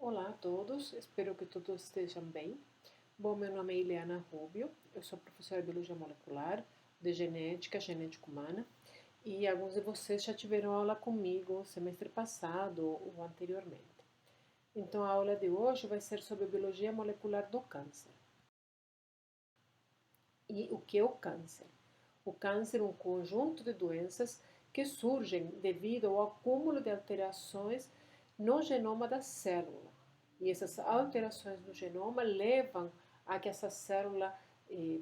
Olá a todos, espero que todos estejam bem. Bom, meu nome é Ileana Rubio, eu sou professora de Biologia Molecular, de Genética Humana, e alguns de vocês já tiveram aula comigo semestre passado ou anteriormente. Então, a aula de hoje vai ser sobre Biologia Molecular do Câncer. E o que é o câncer? O câncer é um conjunto de doenças que surgem devido ao acúmulo de alterações no genoma da célula. E essas alterações no genoma levam a que essa célula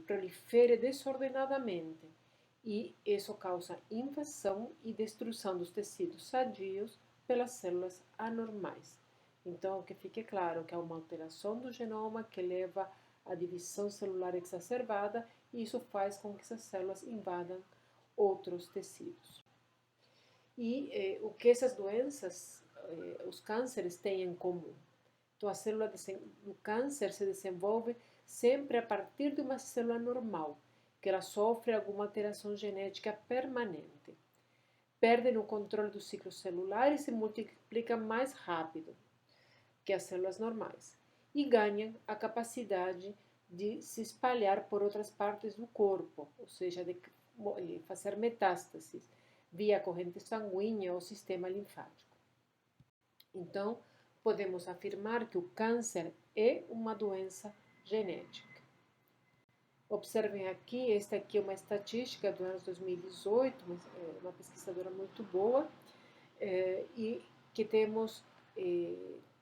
prolifere desordenadamente. E isso causa invasão e destruição dos tecidos sadios pelas células anormais. Então, que fique claro que há uma alteração do genoma que leva à divisão celular exacerbada e isso faz com que essas células invadam outros tecidos. E o que essas doenças, os cânceres, têm em comum? Então, a célula do câncer se desenvolve sempre a partir de uma célula normal, que ela sofre alguma alteração genética permanente. Perdem o controle do ciclo celular e se multiplicam mais rápido que as células normais. E ganham a capacidade de se espalhar por outras partes do corpo, ou seja, de fazer metástases via corrente sanguínea ou sistema linfático. Então, podemos afirmar que o câncer é uma doença genética. Observem aqui, esta aqui é uma estatística do ano 2018, uma pesquisadora muito boa, e que temos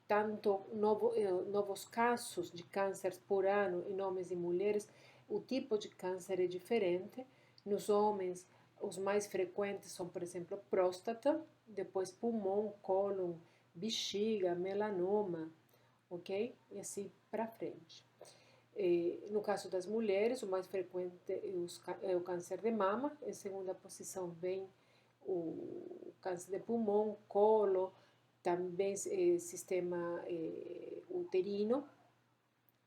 tanto novos casos de câncer por ano em homens e mulheres. O tipo de câncer é diferente. Nos homens, os mais frequentes são, por exemplo, próstata, depois pulmão, cólon, bexiga, melanoma, ok? E assim para frente. No caso das mulheres, o mais frequente é o câncer de mama. Em segunda posição vem o câncer de pulmão, colo, também sistema uterino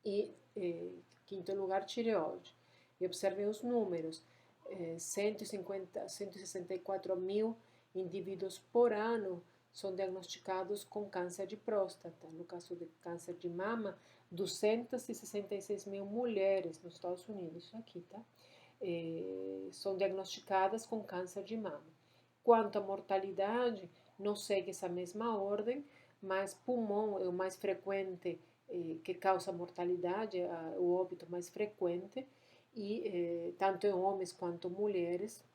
e, quinto lugar, tireoide. E observem os números, 164 mil indivíduos por ano são diagnosticados com câncer de próstata. No caso de câncer de mama, 266 mil mulheres nos Estados Unidos, isso aqui, tá? São diagnosticadas com câncer de mama. Quanto à mortalidade, não segue essa mesma ordem, mas pulmão é o mais frequente que causa mortalidade, o óbito mais frequente, e tanto em homens quanto mulheres,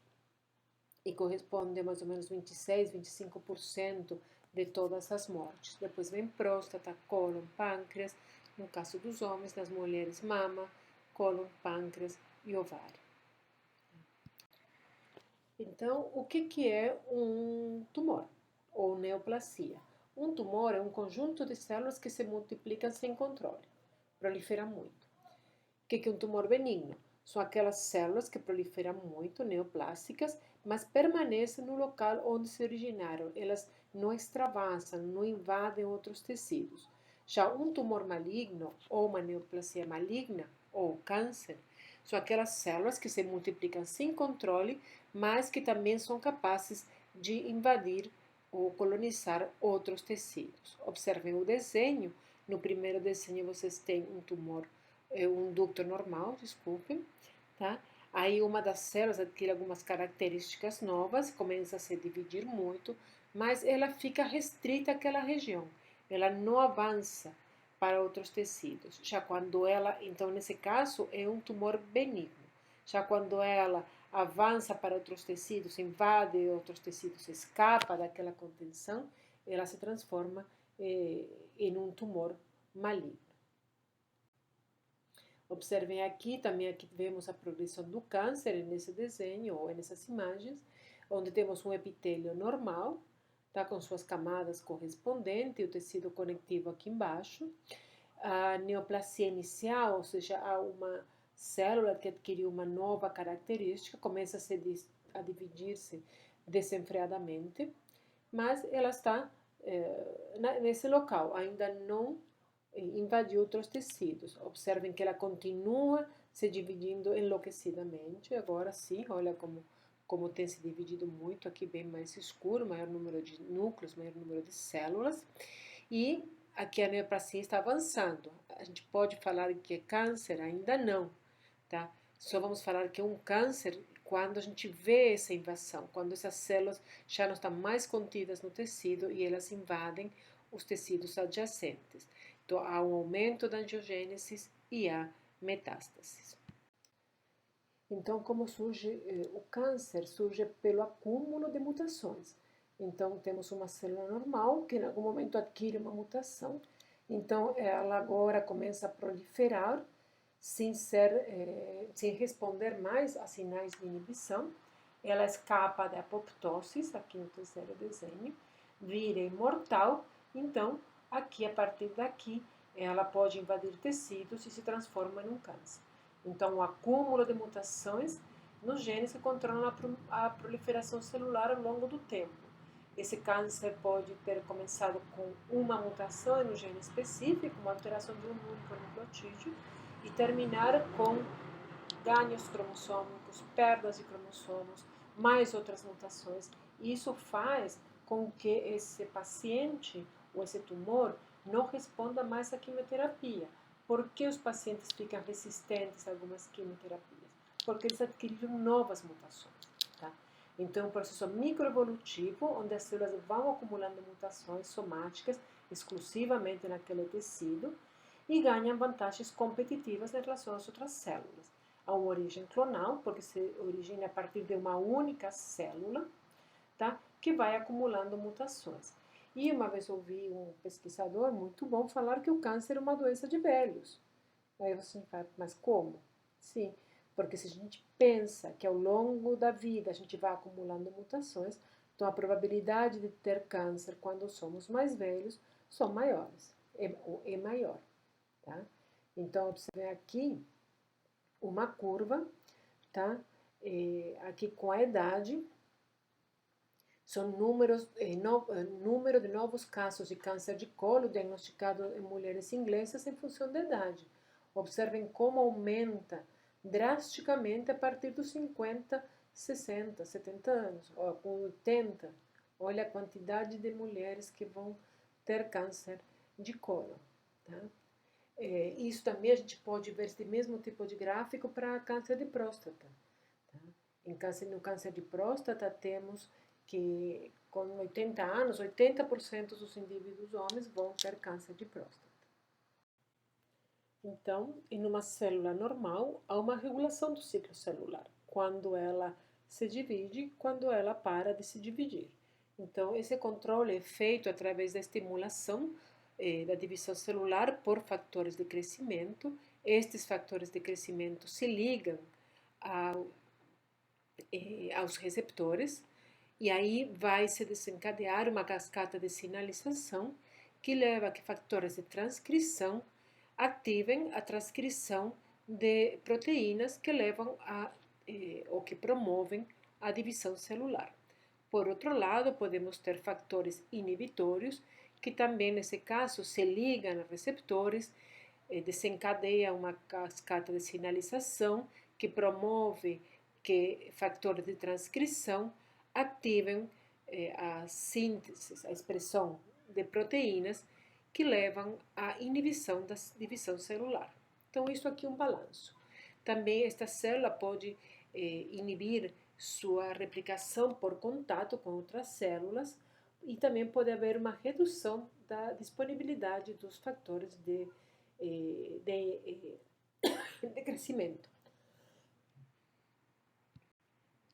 e corresponde a mais ou menos 26, 25% de todas as mortes. Depois vem próstata, cólon, pâncreas, no caso dos homens, das mulheres, mama, cólon, pâncreas e ovário. Então, o que é um tumor ou neoplasia? Um tumor é um conjunto de células que se multiplicam sem controle, proliferam muito. O que é um tumor benigno? São aquelas células que proliferam muito, neoplásicas, mas permanecem no local onde se originaram. Elas não extravasam, não invadem outros tecidos. Já um tumor maligno, ou uma neoplasia maligna, ou câncer, são aquelas células que se multiplicam sem controle, mas que também são capazes de invadir ou colonizar outros tecidos. Observem o desenho. No primeiro desenho vocês têm um tumor, um ducto normal, desculpem, tá? Aí uma das células adquire algumas características novas, começa a se dividir muito, mas ela fica restrita àquela região. Ela não avança para outros tecidos. Já quando ela, então nesse caso, é um tumor benigno. Já quando ela avança para outros tecidos, invade outros tecidos, escapa daquela contenção, ela se transforma em um tumor maligno. Observem aqui, também aqui vemos a progressão do câncer nesse desenho ou nessas imagens, onde temos um epitélio normal, tá, com suas camadas correspondentes, e o tecido conectivo aqui embaixo. A neoplasia inicial, ou seja, há uma célula que adquiriu uma nova característica, começa a dividir-se desenfreadamente, mas ela está nesse local, ainda não invadiu outros tecidos. Observem que ela continua se dividindo enlouquecidamente. Agora sim, olha como tem se dividido muito, aqui bem mais escuro, maior número de núcleos, maior número de células. E aqui a neoplasia está avançando. A gente pode falar que é câncer? Ainda não, tá? Só vamos falar que é um câncer quando a gente vê essa invasão, quando essas células já não estão mais contidas no tecido e elas invadem os tecidos adjacentes. Então, há um aumento da angiogênese e há metástases. Então, como surge o câncer? Surge pelo acúmulo de mutações. Então, temos uma célula normal que em algum momento adquire uma mutação. Então, ela agora começa a proliferar sem responder mais a sinais de inibição. Ela escapa da apoptose, aqui no terceiro desenho, vira imortal. Então, aqui, a partir daqui, ela pode invadir tecidos e se transforma em um câncer. Então, o acúmulo de mutações nos genes que controlam a proliferação celular ao longo do tempo. Esse câncer pode ter começado com uma mutação no gene específico, uma alteração de um único nucleotídeo, e terminar com ganhos cromossômicos, perdas de cromossomos, mais outras mutações. E isso faz com que esse paciente ou esse tumor não responda mais à quimioterapia. Por que os pacientes ficam resistentes a algumas quimioterapias? Porque eles adquiriram novas mutações. Tá? Então, é um processo microevolutivo, onde as células vão acumulando mutações somáticas exclusivamente naquele tecido e ganham vantagens competitivas em relação às outras células. Há uma origem clonal, porque se origina a partir de uma única célula, tá? Que vai acumulando mutações. E uma vez ouvi um pesquisador muito bom falar que o câncer é uma doença de velhos. Aí você fala, mas como? Sim, porque se a gente pensa que ao longo da vida a gente vai acumulando mutações, então a probabilidade de ter câncer quando somos mais velhos são maiores, é maior. Tá? Então, observem aqui uma curva, tá? Aqui com a idade, são número de novos casos de câncer de colo diagnosticados em mulheres inglesas em função da idade. Observem como aumenta drasticamente a partir dos 50, 60, 70 anos, ou com 80. Olha a quantidade de mulheres que vão ter câncer de colo. Tá? Isso também a gente pode ver esse mesmo tipo de gráfico para câncer de próstata. Tá? No câncer de próstata temos que com 80 anos, 80% dos indivíduos homens vão ter câncer de próstata. Então, em uma célula normal, há uma regulação do ciclo celular, quando ela se divide, quando ela para de se dividir. Então, esse controle é feito através da estimulação da divisão celular por fatores de crescimento. Estes fatores de crescimento se ligam aos receptores e aí vai se desencadear uma cascata de sinalização que leva a que fatores de transcrição ativem a transcrição de proteínas que levam ou que promovem a divisão celular. Por outro lado, podemos ter fatores inibitórios que também, nesse caso, se ligam a receptores, desencadeia uma cascata de sinalização que promove que fatores de transcrição ativem a síntese, a expressão de proteínas que levam à inibição da divisão celular. Então, isso aqui é um balanço. Também esta célula pode inibir sua replicação por contato com outras células e também pode haver uma redução da disponibilidade dos fatores de crescimento.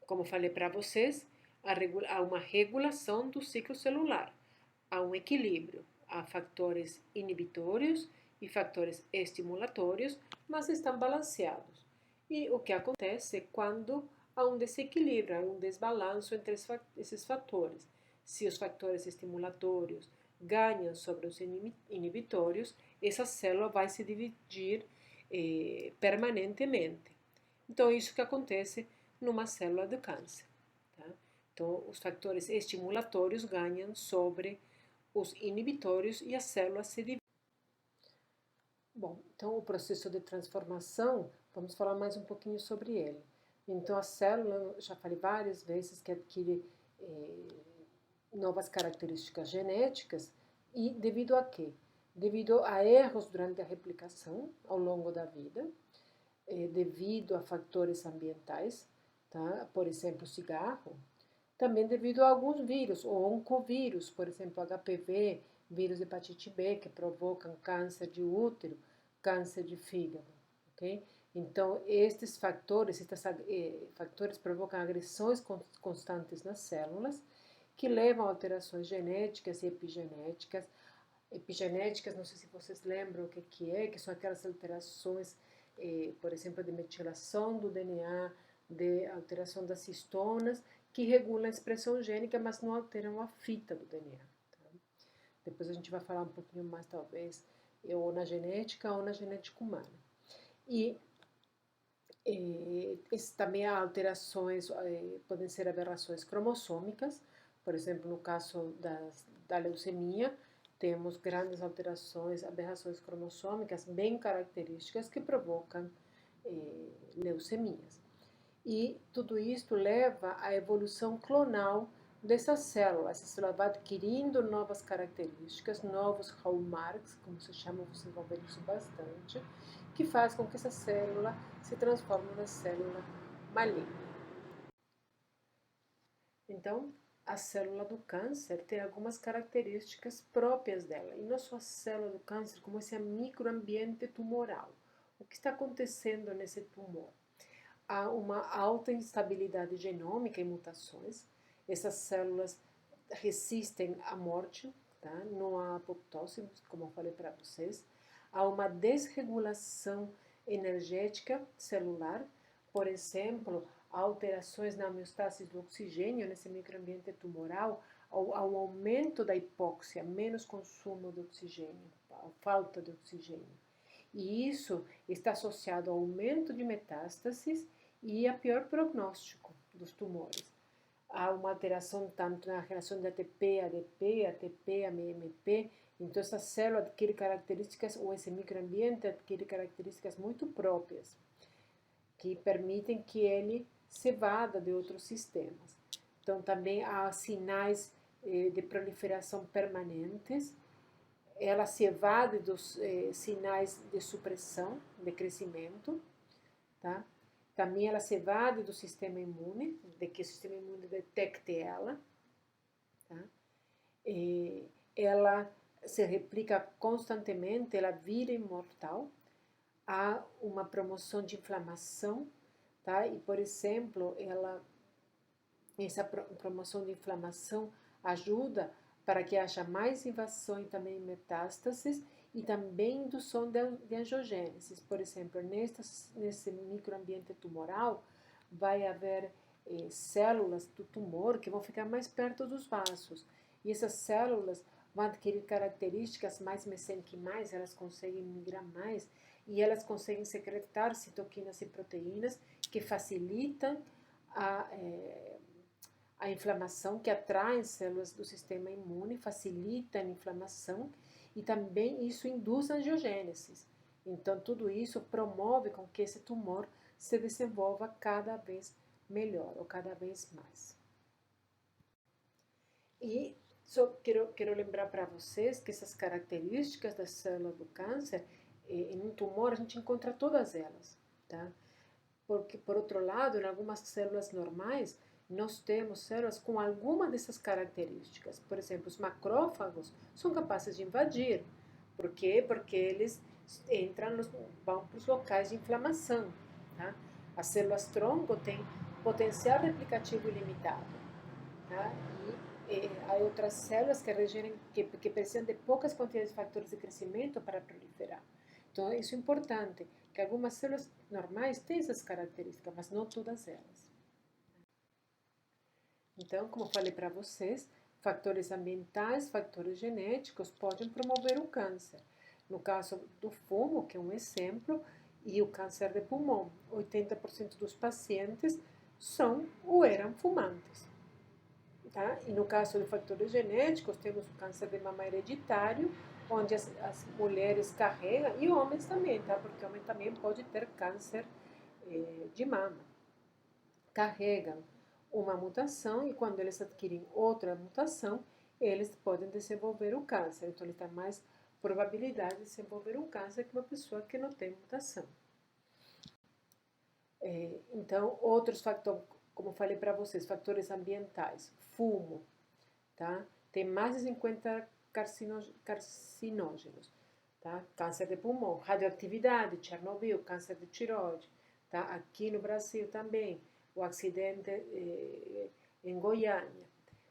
Como falei para vocês, há uma regulação do ciclo celular, há um equilíbrio, há fatores inibitórios e fatores estimulatórios, mas estão balanceados. E o que acontece quando há um desequilíbrio, há um desbalanço entre esses fatores. Se os fatores estimulatórios ganham sobre os inibitórios, essa célula vai se dividir permanentemente. Então, isso que acontece numa célula de câncer. Tá? Então, os fatores estimulatórios ganham sobre os inibitórios e a célula se divide. Bom, então o processo de transformação, vamos falar mais um pouquinho sobre ele. Então, a célula, já falei várias vezes, que adquire novas características genéticas e devido a quê? devido a erros durante a replicação ao longo da vida, devido a fatores ambientais, tá? Por exemplo, cigarro, também devido a alguns vírus, ou oncovírus, por exemplo, HPV, vírus de hepatite B, que provocam câncer de útero, câncer de fígado, ok? Então, estes fatores provocam agressões constantes nas células, que levam a alterações genéticas e epigenéticas. Epigenéticas, não sei se vocês lembram o que são aquelas alterações, por exemplo, de metilação do DNA, de alteração das histonas, que regulam a expressão gênica, mas não alteram a fita do DNA. Tá? Depois a gente vai falar um pouquinho mais, talvez, ou na genética humana. E também há alterações, podem ser aberrações cromossômicas, por exemplo, no caso da leucemia, temos grandes alterações, aberrações cromossômicas bem características que provocam leucemias. E tudo isso leva à evolução clonal dessas células. Essa célula vai adquirindo novas características, novos hallmarks, como se chama, vocês vão ver isso bastante, que faz com que essa célula se transforme numa célula maligna. Então, a célula do câncer tem algumas características próprias dela. E não só a célula do câncer, como esse microambiente tumoral. O que está acontecendo nesse tumor? Há uma alta instabilidade genômica e mutações. Essas células resistem à morte, tá? Não há apoptose, como eu falei para vocês. Há uma desregulação energética celular, por exemplo, alterações na homeostase do oxigênio nesse microambiente tumoral, ao aumento da hipóxia, menos consumo de oxigênio, a falta de oxigênio. E isso está associado ao aumento de metástases e a pior prognóstico dos tumores. Há uma alteração tanto na relação de ATP, ADP, ATP, AMP, então essa célula adquire características, ou esse microambiente adquire características muito próprias, que permitem que ele se evada de outros sistemas. Então também há sinais de proliferação permanentes, ela se evade dos sinais de supressão, de crescimento, tá? Também ela se evade do sistema imune, de que o sistema imune detecte ela, tá? Ela se replica constantemente, ela vira imortal, há uma promoção de inflamação, tá? E, por exemplo, essa promoção de inflamação ajuda para que haja mais invasão e também metástases e também indução de angiogênese. Por exemplo, nesse microambiente tumoral vai haver células do tumor que vão ficar mais perto dos vasos. E essas células vão adquirir características mais mesenquimais, elas conseguem migrar mais e elas conseguem secretar citoquinas e proteínas que facilitam a inflamação, que atrai células do sistema imune, facilita a inflamação e também isso induz a angiogênese. Então, tudo isso promove com que esse tumor se desenvolva cada vez melhor ou cada vez mais. E só quero lembrar para vocês que essas características das células do câncer, em um tumor a gente encontra todas elas, tá? Porque, por outro lado, em algumas células normais, nós temos células com alguma dessas características. Por exemplo, os macrófagos são capazes de invadir. Por quê? Porque eles vão para os locais de inflamação. Tá? As células tronco têm potencial replicativo ilimitado. Tá? E há outras células que precisam de poucas quantidades de fatores de crescimento para proliferar. Então, isso é importante, que algumas células normais têm essas características, mas não todas elas. Então, como falei para vocês, fatores ambientais, fatores genéticos podem promover o câncer. No caso do fumo, que é um exemplo, e o câncer de pulmão, 80% dos pacientes são ou eram fumantes. Tá? E no caso de fatores genéticos, temos o câncer de mama hereditário, onde as mulheres carregam, e homens também, tá? Porque homem também pode ter câncer de mama. Carregam uma mutação e quando eles adquirem outra mutação, eles podem desenvolver o câncer. Então, ele está mais probabilidade de desenvolver um câncer que uma pessoa que não tem mutação. Então, outros fatores, como falei para vocês, fatores ambientais, fumo, tá? Tem mais de 50 carcinógenos, tá? Câncer de pulmão, radioatividade, Chernobyl, câncer de tireoide, tá? Aqui no Brasil também, o acidente em Goiânia,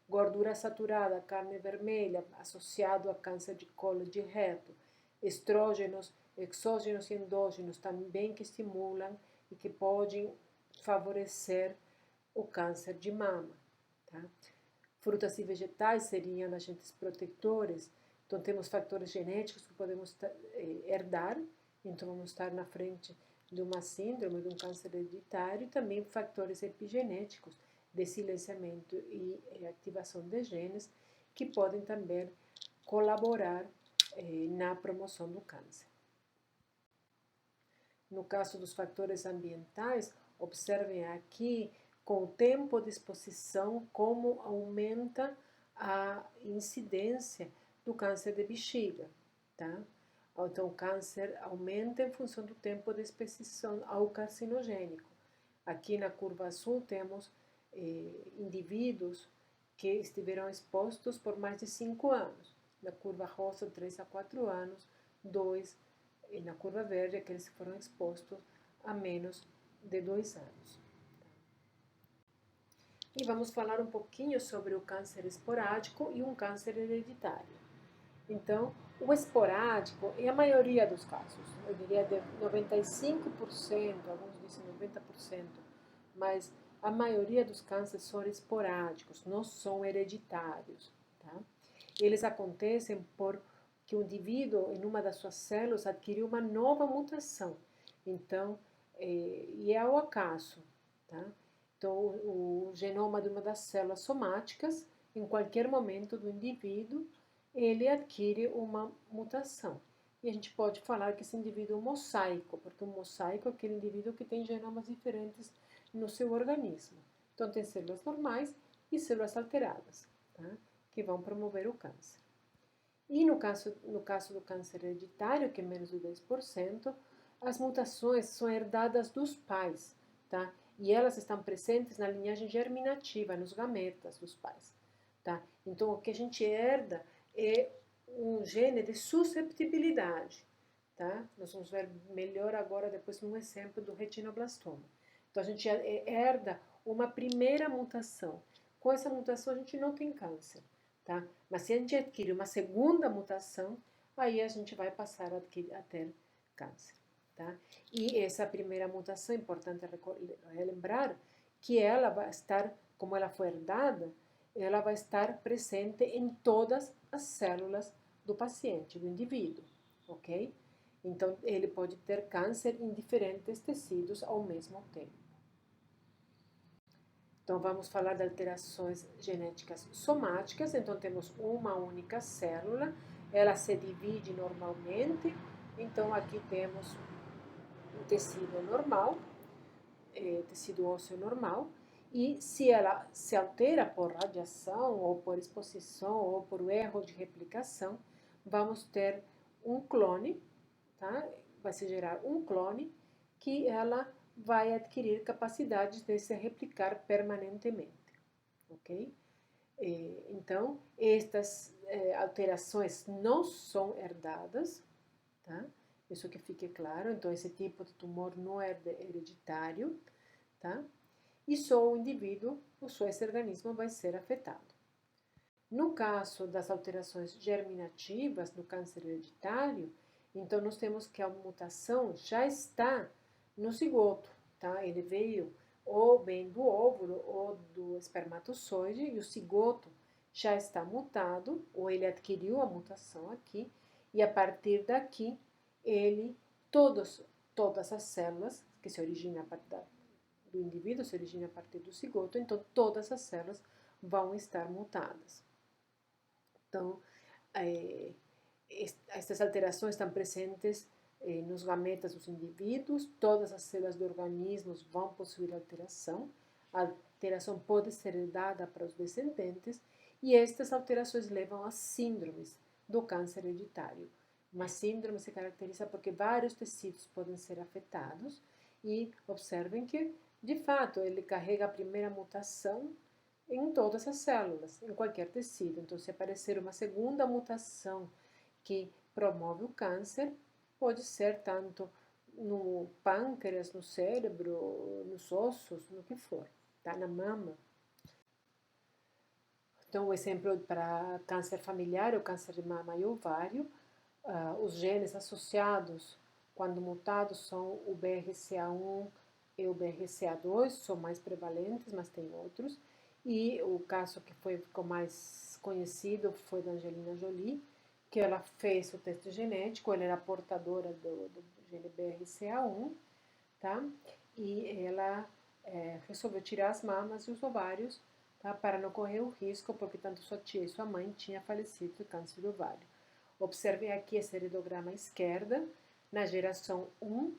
gordura saturada, carne vermelha, associado a câncer de colo de reto, estrógenos, exógenos e endógenos também que estimulam e que podem favorecer o câncer de mama, tá? Frutas e vegetais seriam agentes protetores, então temos fatores genéticos que podemos herdar, então vamos estar na frente de uma síndrome, de um câncer hereditário, e também fatores epigenéticos, de silenciamento e ativação de genes, que podem também colaborar na promoção do câncer. No caso dos fatores ambientais, observem aqui com o tempo de exposição como aumenta a incidência do câncer de bexiga, tá? Então o câncer aumenta em função do tempo de exposição ao carcinogênico. Aqui na curva azul temos indivíduos que estiveram expostos por mais de 5 anos. Na curva rosa, 3 a 4 anos, 2 e na curva verde, aqueles que foram expostos a menos de 2 anos. E vamos falar um pouquinho sobre o câncer esporádico e um câncer hereditário. Então, o esporádico é a maioria dos casos, eu diria de 95%, alguns dizem 90%, mas a maioria dos cânceres são esporádicos, não são hereditários, tá? Eles acontecem porque o indivíduo, em uma das suas células, adquiriu uma nova mutação. Então, e é ao acaso, tá? Então, o genoma de uma das células somáticas, em qualquer momento do indivíduo, ele adquire uma mutação. E a gente pode falar que esse indivíduo é um mosaico, porque um mosaico é aquele indivíduo que tem genomas diferentes no seu organismo. Então, tem células normais e células alteradas, tá? Que vão promover o câncer. E no caso do câncer hereditário, que é menos de 10%, as mutações são herdadas dos pais, tá? E elas estão presentes na linhagem germinativa, nos gametas dos pais, tá? Então, o que a gente herda é um gene de susceptibilidade, tá? Nós vamos ver melhor agora, depois, num exemplo do retinoblastoma. Então, a gente herda uma primeira mutação. Com essa mutação, a gente não tem câncer, tá? Mas se a gente adquire uma segunda mutação, aí a gente vai passar a ter câncer, tá? E essa primeira mutação, é importante relembrar que ela vai estar, como ela foi herdada, ela vai estar presente em todas as células do paciente, do indivíduo, ok? Então, ele pode ter câncer em diferentes tecidos ao mesmo tempo. Então, vamos falar de alterações genéticas somáticas. Então, temos uma única célula, ela se divide normalmente. Então, aqui temos o tecido normal, tecido ósseo normal, e se ela se altera por radiação, ou por exposição, ou por erro de replicação, vamos ter um clone, tá? Vai se gerar um clone que ela vai adquirir capacidades de se replicar permanentemente, ok? Então, estas alterações não são herdadas, tá? Isso que fique claro. Então, esse tipo de tumor não é hereditário, tá? E só o indivíduo, esse organismo vai ser afetado. No caso das alterações germinativas do câncer hereditário, então nós temos que a mutação já está no cigoto, tá? Ele veio ou bem do óvulo ou do espermatozoide e o cigoto já está mutado, ou ele adquiriu a mutação aqui, e a partir daqui, todas as células que se originam a partir do indivíduo, se originam a partir do cigoto, então todas as células vão estar mutadas. Então, estas alterações estão presentes nos gametas dos indivíduos, todas as células do organismo vão possuir alteração, a alteração pode ser herdada para os descendentes, e estas alterações levam a síndromes do câncer hereditário. Uma síndrome se caracteriza porque vários tecidos podem ser afetados e observem que, de fato, ele carrega a primeira mutação em todas as células, em qualquer tecido. Então, se aparecer uma segunda mutação que promove o câncer, pode ser tanto no pâncreas, no cérebro, nos ossos, no que for, tá? Na mama. Então, o exemplo para câncer familiar, o câncer de mama e ovário, os genes associados, quando mutados, são o BRCA1 e o BRCA2, são mais prevalentes, mas tem outros. E o caso que ficou mais conhecido foi da Angelina Jolie, que ela fez o teste genético, ela era portadora do gene BRCA1, tá? E ela resolveu tirar as mamas e os ovários, tá? Para não correr o risco, porque tanto sua tia e sua mãe tinham falecido de câncer de ovário. Observem aqui esse heredograma à esquerda. Na geração 1,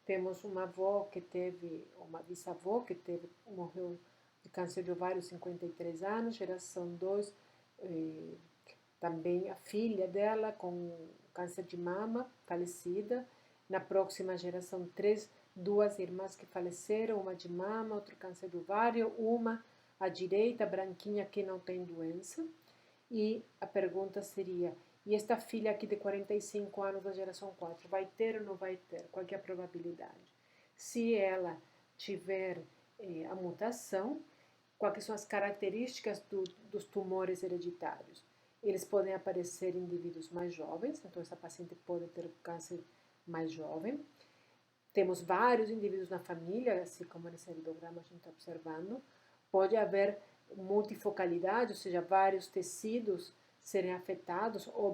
temos uma avó que teve, uma bisavó que teve, morreu de câncer de ovário aos 53 anos. Geração 2, também a filha dela com câncer de mama, falecida. Na próxima geração 3, duas irmãs que faleceram, uma de mama, outra câncer de ovário, uma à direita, branquinha, que não tem doença. E a pergunta seria, e esta filha aqui de 45 anos da geração 4, vai ter ou não vai ter? Qual é a probabilidade? Se ela tiver a mutação, quais são as características dos tumores hereditários? Eles podem aparecer em indivíduos mais jovens, então essa paciente pode ter câncer mais jovem. Temos vários indivíduos na família, assim como nesse heredograma a gente está observando. Pode haver multifocalidade, ou seja, vários tecidos serem afetados, ou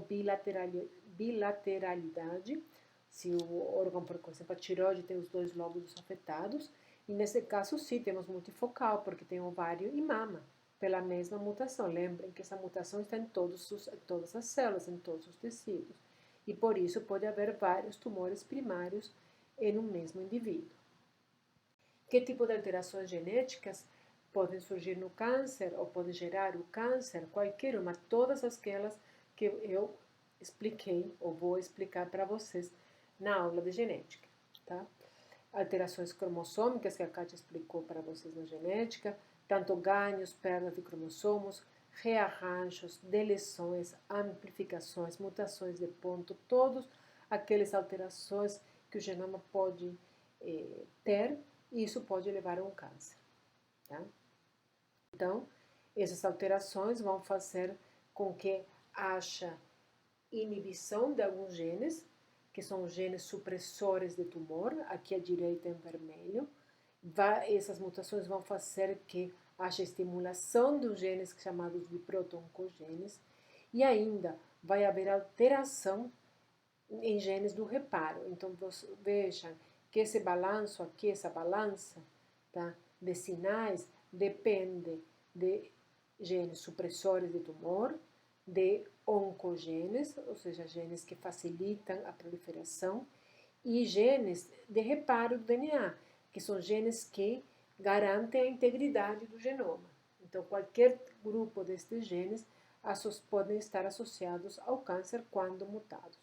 bilateralidade, se o órgão, por exemplo, a tireoide tem os dois lóbulos afetados, e nesse caso sim, temos multifocal, porque tem ovário e mama, pela mesma mutação. Lembrem que essa mutação está em todas as células, em todos os tecidos, e por isso pode haver vários tumores primários em um mesmo indivíduo. Que tipo de alterações genéticas podem surgir no câncer ou podem gerar o câncer? Qualquer uma, todas aquelas que eu expliquei ou vou explicar para vocês na aula de genética, tá? Alterações cromossômicas, que a Kátia explicou para vocês na genética, tanto ganhos, perdas de cromossomos, rearranjos, deleções, amplificações, mutações de ponto, todas aquelas alterações que o genoma pode ter, e isso pode levar a um câncer, tá? Então, essas alterações vão fazer com que haja inibição de alguns genes, que são os genes supressores de tumor, aqui à direita em vermelho. Essas mutações vão fazer que haja estimulação dos genes chamados de proto-oncogenes, e ainda vai haver alteração em genes do reparo. Então, vejam que esse balanço aqui, essa balança, tá, de sinais, depende de genes supressores de tumor, de oncogenes, ou seja, genes que facilitam a proliferação, e genes de reparo do DNA, que são genes que garantem a integridade do genoma. Então, qualquer grupo destes genes podem estar associados ao câncer quando mutados.